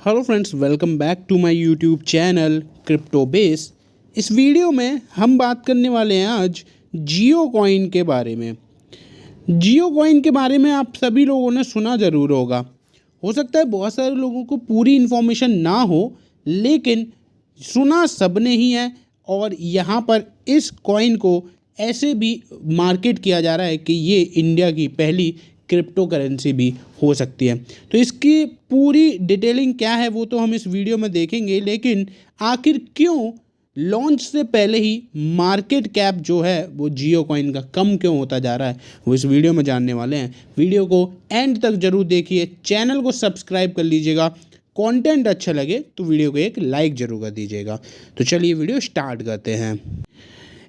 Hello friends, welcome back to my YouTube channel crypto base. इस video में हम बात करने वाले हैं आज जियो कॉइन के बारे में। जियो कॉइन के बारे में आप सभी लोगों ने सुना ज़रूर होगा। हो सकता है बहुत सारे लोगों को पूरी इन्फॉर्मेशन ना हो, लेकिन सुना सबने ही है। और यहाँ पर इस कॉइन को ऐसे भी मार्केट किया जा रहा है कि ये इंडिया की पहली क्रिप्टो करेंसी भी हो सकती है। तो इसकी पूरी डिटेलिंग क्या है वो तो हम इस वीडियो में देखेंगे, लेकिन आखिर क्यों लॉन्च से पहले ही मार्केट कैप जो है वो जियो कॉइन का कम क्यों होता जा रहा है वो इस वीडियो में जानने वाले हैं। वीडियो को एंड तक जरूर देखिए, चैनल को सब्सक्राइब कर लीजिएगा। कंटेंट अच्छा लगे तो वीडियो को एक लाइक जरूर कर दीजिएगा। तो चलिए वीडियो स्टार्ट करते हैं।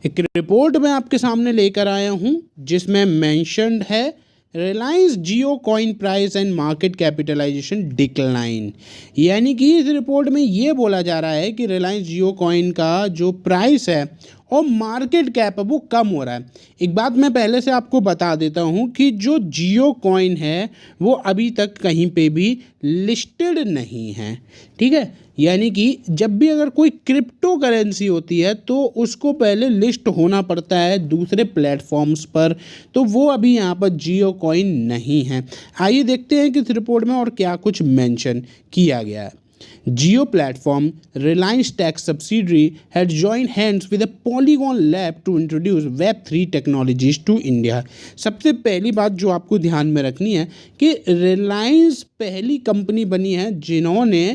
एक रिपोर्ट मैं आपके सामने लेकर आया हूं जिसमें मेंशन्ड है Reliance Jio coin price and market capitalization decline. यानी कि इस रिपोर्ट में ये बोला जा रहा है कि रिलायंस जियो कॉइन का जो प्राइस है और मार्केट कैप है वो कम हो रहा है। एक बात मैं पहले से आपको बता देता हूँ कि जो जियो कॉइन है वो अभी तक कहीं पे भी लिस्टेड नहीं है, ठीक है। यानी कि जब भी अगर कोई क्रिप्टो करेंसी होती है तो उसको पहले लिस्ट होना पड़ता है दूसरे प्लेटफॉर्म्स पर, तो वो अभी यहाँ पर जियो कॉइन नहीं है। आइए देखते हैं कि इस रिपोर्ट में और क्या कुछ मेंशन किया गया है। Geo platform, Reliance Tech subsidiary, had joined hands with a Polygon Lab to introduce Web3 technologies to India। सबसे पहली बात जो आपको ध्यान में रखनी है कि रिलायंस पहली कंपनी बनी है जिन्होंने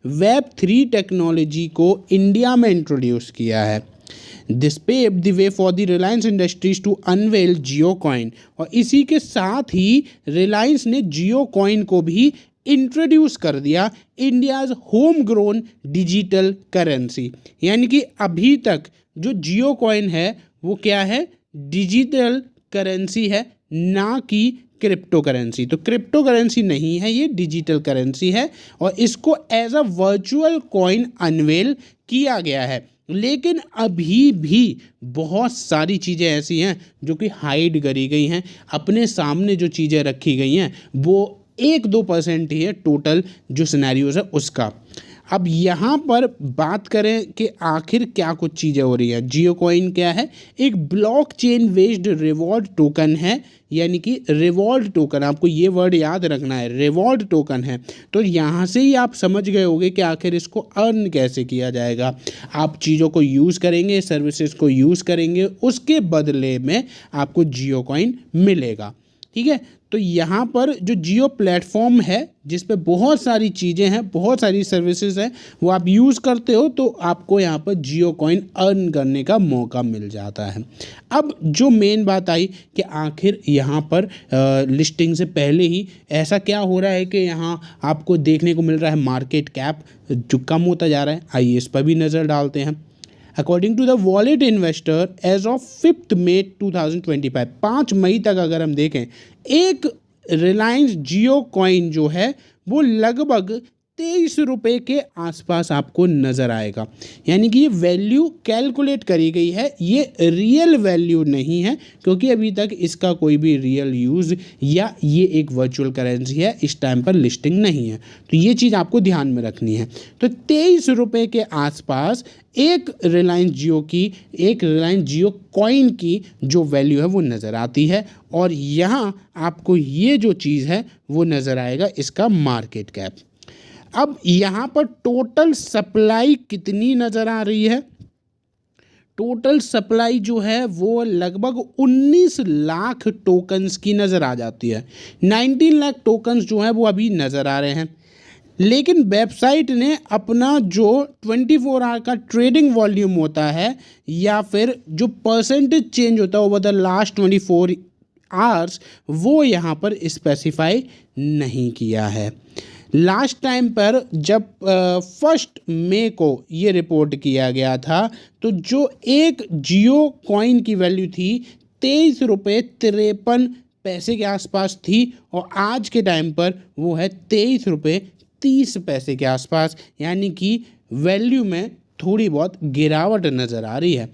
Web3 टेक्नोलॉजी को इंडिया में इंट्रोड्यूस किया है। This paved the way for the Reliance Industries to unveil Jio coin. और इसी के साथ ही रिलायंस ने जियो कॉइन को भी इंट्रोड्यूस कर दिया India's home grown digital currency. यानी कि अभी तक जो जियो कॉइन है वो क्या है, डिजिटल करेंसी है, ना कि क्रिप्टो करेंसी। तो क्रिप्टो करेंसी नहीं है, ये डिजिटल करेंसी है और इसको as a virtual coin unveil किया गया है। लेकिन अभी भी बहुत सारी चीज़ें ऐसी हैं जो कि हाइड करी गई हैं। अपने सामने जो चीज़ें रखी गई हैं वो 1-2% ही है टोटल जो सिनेरियोज है उसका। अब यहाँ पर बात करें कि आखिर क्या कुछ चीज़ें हो रही हैं। जियो कॉइन क्या है, एक ब्लॉकचेन बेस्ड रिवॉर्ड टोकन है। यानी कि रिवॉर्ड टोकन, आपको ये वर्ड याद रखना है, रिवॉर्ड टोकन है। तो यहाँ से ही आप समझ गए होंगे कि आखिर इसको अर्न कैसे किया जाएगा। आप चीज़ों को यूज़ करेंगे, सर्विसेज को यूज़ करेंगे, उसके बदले में आपको जियो कॉइन मिलेगा, ठीक है। तो यहाँ पर जो जियो प्लेटफॉर्म है जिस पे बहुत सारी चीज़ें हैं, बहुत सारी सर्विसेज हैं, वो आप यूज़ करते हो तो आपको यहाँ पर जियो कॉइन अर्न करने का मौका मिल जाता है। अब जो मेन बात आई कि आखिर यहाँ पर लिस्टिंग से पहले ही ऐसा क्या हो रहा है कि यहाँ आपको देखने को मिल रहा है मार्केट कैप जो कम होता जा रहा है। आइए इस पर भी नज़र डालते हैं। According to the wallet investor as of 5 May 2025, 5 मई तक अगर हम देखें, एक रिलायंस जियो कॉइन जो है वो लगभग 23 रुपये के आसपास आपको नज़र आएगा। यानी कि ये वैल्यू कैलकुलेट करी गई है, ये रियल वैल्यू नहीं है, क्योंकि अभी तक इसका कोई भी रियल यूज़ या ये एक वर्चुअल करेंसी है, इस टाइम पर लिस्टिंग नहीं है। तो ये चीज़ आपको ध्यान में रखनी है। तो 23 रुपये के आसपास एक रिलायंस जियो कॉइन की जो वैल्यू है वो नज़र आती है। और यहाँ आपको ये जो चीज़ है वो नज़र आएगा इसका मार्केट कैप। अब यहाँ पर टोटल सप्लाई कितनी नज़र आ रही है, टोटल सप्लाई जो है वो लगभग 19 लाख टोकन्स की नज़र आ जाती है। 19 लाख टोकन्स जो हैं वो अभी नज़र आ रहे हैं। लेकिन वेबसाइट ने अपना जो 24 आवर का ट्रेडिंग वॉल्यूम होता है या फिर जो परसेंटेज चेंज होता है ओवर द लास्ट 24 आवर्स, वो यहाँ पर स्पेसिफाई नहीं किया है। लास्ट टाइम पर जब 1 मई को ये रिपोर्ट किया गया था तो जो एक जियो कॉइन की वैल्यू थी 23 रुपये 53 पैसे के आसपास थी और आज के टाइम पर वो है 23 रुपये 30 पैसे के आसपास। यानी कि वैल्यू में थोड़ी बहुत गिरावट नज़र आ रही है।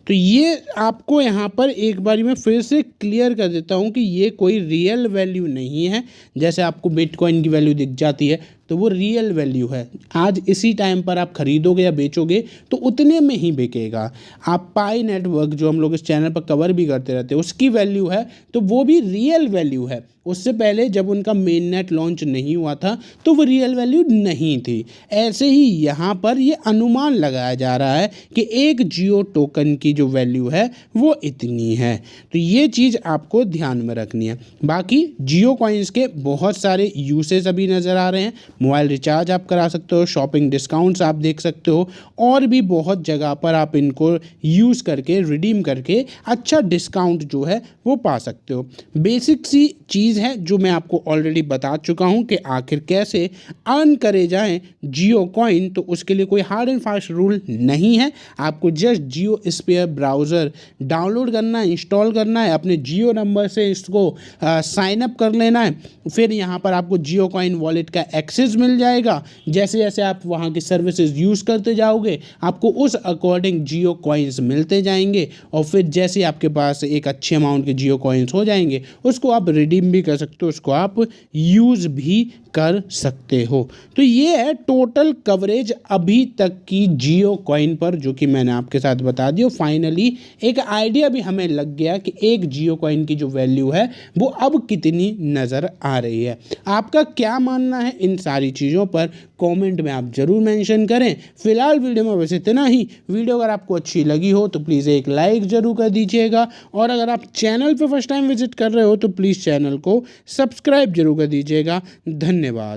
तो ये आपको यहाँ पर एक बारी मैं फिर से क्लियर कर देता हूँ कि ये कोई रियल वैल्यू नहीं है। जैसे आपको बिटकॉइन की वैल्यू दिख जाती है तो वो रियल वैल्यू है। आज इसी टाइम पर आप खरीदोगे या बेचोगे तो उतने में ही बिकेगा। आप पाई नेटवर्क जो हम लोग इस चैनल पर कवर भी करते रहते हैं उसकी वैल्यू है तो वो भी रियल वैल्यू है। उससे पहले जब उनका मेन नेट लॉन्च नहीं हुआ था तो वो रियल वैल्यू नहीं थी। ऐसे ही यहाँ पर ये अनुमान लगाया जा रहा है कि एक जियो टोकन की जो वैल्यू है वो इतनी है। तो ये चीज़ आपको ध्यान में रखनी है। बाकी जियो कॉइन्स के बहुत सारे यूसेज अभी नज़र आ रहे हैं। मोबाइल रिचार्ज आप करा सकते हो, शॉपिंग डिस्काउंट्स आप देख सकते हो, और भी बहुत जगह पर आप इनको यूज़ करके रिडीम करके अच्छा डिस्काउंट जो है वो पा सकते हो। बेसिक सी चीज़ है जो मैं आपको ऑलरेडी बता चुका हूं कि आखिर कैसे अर्न करे जाएं जियो कॉइन। तो उसके लिए कोई हार्ड एंड फास्ट रूल नहीं है। आपको जस्ट जियो स्पेयर ब्राउज़र डाउनलोड करना है, इंस्टॉल करना है, अपने जियो नंबर से इसको साइन अप कर लेना है। फिर यहाँ पर आपको जियो कॉइन वॉलेट का एक्सेस मिल जाएगा। जैसे जैसे आप वहाँ की सर्विसेज यूज़ करते जाओगे आपको उस अकॉर्डिंग जियो कॉइन्स मिलते जाएंगे, और फिर जैसे आपके पास एक अच्छे अमाउंट के जियो कॉइन्स हो जाएंगे उसको आप रिडीम भी कर सकते हो, उसको आप यूज़ भी कर सकते हो। तो ये है टोटल कवरेज अभी तक की जियो कॉइन पर जो कि मैंने आपके साथ बता दिया। फाइनली एक आइडिया भी हमें लग गया कि एक जियो कॉइन की जो वैल्यू है वो अब कितनी नज़र आ रही है। आपका क्या मानना है इन सारी चीज़ों पर कमेंट में आप ज़रूर मेंशन करें। फिलहाल वीडियो में बस इतना ही। वीडियो अगर आपको अच्छी लगी हो तो प्लीज़ एक लाइक ज़रूर कर दीजिएगा, और अगर आप चैनल पर फर्स्ट टाइम विजिट कर रहे हो तो प्लीज़ चैनल को सब्सक्राइब जरूर कर दीजिएगा। धन्यवाद।